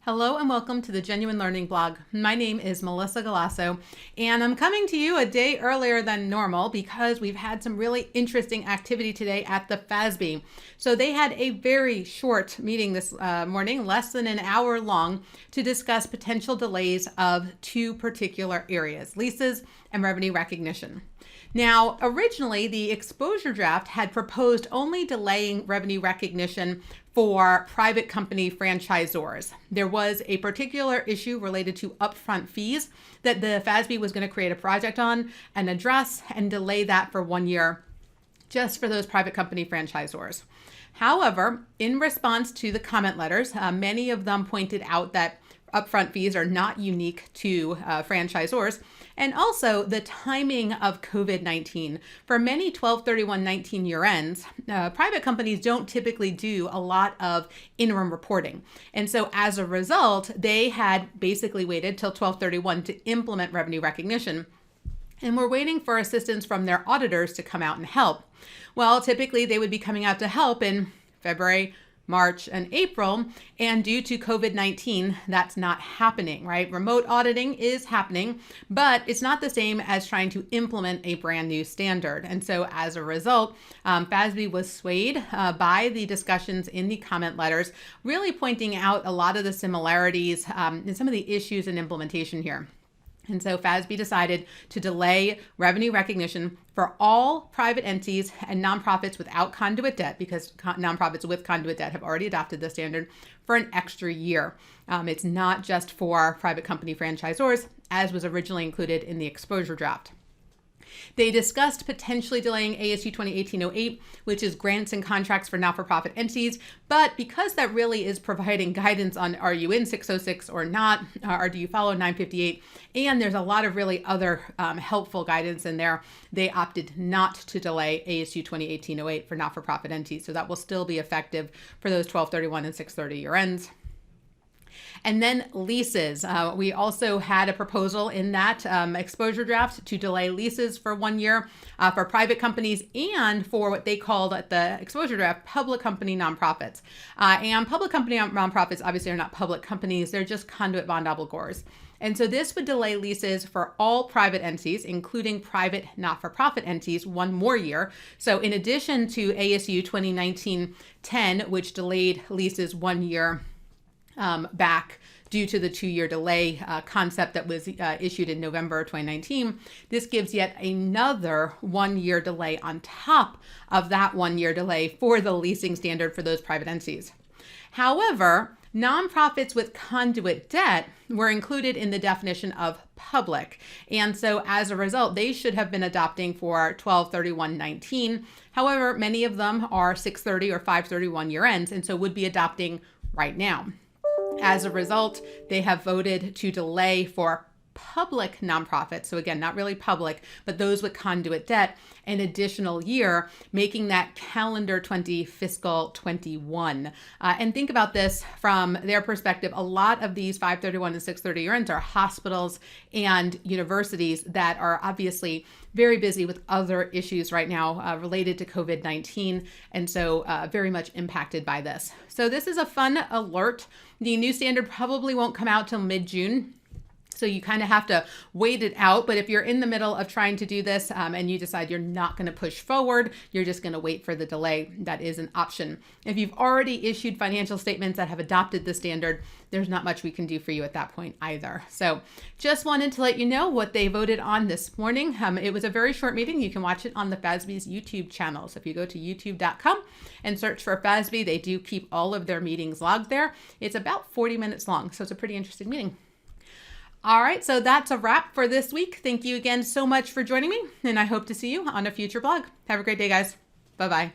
Hello and welcome to the Genuine Learning Blog. My name is Melissa Galasso, and I'm coming to you a day earlier than normal because we've had some really interesting activity today at the FASB. So they had a very short meeting this morning, less than an hour long, to discuss potential delays of two particular areas, leases and revenue recognition. Now, originally, the exposure draft had proposed only delaying revenue recognition for private company franchisors. There was a particular issue related to upfront fees that the FASB was going to create a project on and address and delay that for 1 year just for those private company franchisors. However, in response to the comment letters, many of them pointed out that upfront fees are not unique to franchisors, and also the timing of COVID-19. For many 12/31/19 year ends, private companies don't typically do a lot of interim reporting. And so as a result, they had basically waited till 12/31 to implement revenue recognition. And we're waiting for assistance from their auditors to come out and help. Well, typically they would be coming out to help in February, March, and April, and due to COVID-19, that's not happening, right? Remote auditing is happening, but it's not the same as trying to implement a brand new standard. And so as a result, FASB was swayed by the discussions in the comment letters, really pointing out a lot of the similarities and some of the issues in implementation here. And so FASB decided to delay revenue recognition for all private entities and nonprofits without conduit debt, because nonprofits with conduit debt have already adopted the standard, for an extra year. It's not just for private company franchisors, as was originally included in the exposure draft. They discussed potentially delaying ASU 2018-08, which is grants and contracts for not-for-profit entities. But because that really is providing guidance on are you in 606 or not, or do you follow 958, and there's a lot of really other helpful guidance in there, they opted not to delay ASU 2018-08 for not-for-profit entities. So that will still be effective for those 12/31 and 6/30 year ends. And then leases. We also had a proposal in that exposure draft to delay leases for 1 year for private companies and for what they called at the exposure draft, public company nonprofits. And public company nonprofits obviously are not public companies, they're just conduit bond obligors. And so this would delay leases for all private entities, including private not-for-profit entities, 1 more year. So in addition to ASU 2019-10, which delayed leases 1 year back due to the 2-year delay concept that was issued in November 2019. This gives yet another 1-year delay on top of that 1-year delay for the leasing standard for those private entities. However, nonprofits with conduit debt were included in the definition of public. And so as a result, they should have been adopting for 12/31/19. However, many of them are 6/30 or 5/31 year ends, and so would be adopting right now. As a result, they have voted to delay for public nonprofits, so again, not really public, but those with conduit debt, an additional year, making that calendar 20 fiscal 21. And think about this from their perspective. A lot of these 5/31 and 6/30 year ends are hospitals and universities that are obviously very busy with other issues right now related to COVID-19, and so very much impacted by this. So this is a fun alert. The new standard probably won't come out till mid-June. So you kind of have to wait it out. But if you're in the middle of trying to do this and you decide you're not going to push forward, you're just going to wait for the delay, that is an option. If you've already issued financial statements that have adopted the standard, there's not much we can do for you at that point either. So just wanted to let you know what they voted on this morning. It was a very short meeting. You can watch it on the FASB's YouTube channel. So if you go to youtube.com and search for FASB, they do keep all of their meetings logged there. It's about 40 minutes long. So it's a pretty interesting meeting. All right, so that's a wrap for this week. Thank you again so much for joining me, and I hope to see you on a future blog. Have a great day, guys. Bye-bye.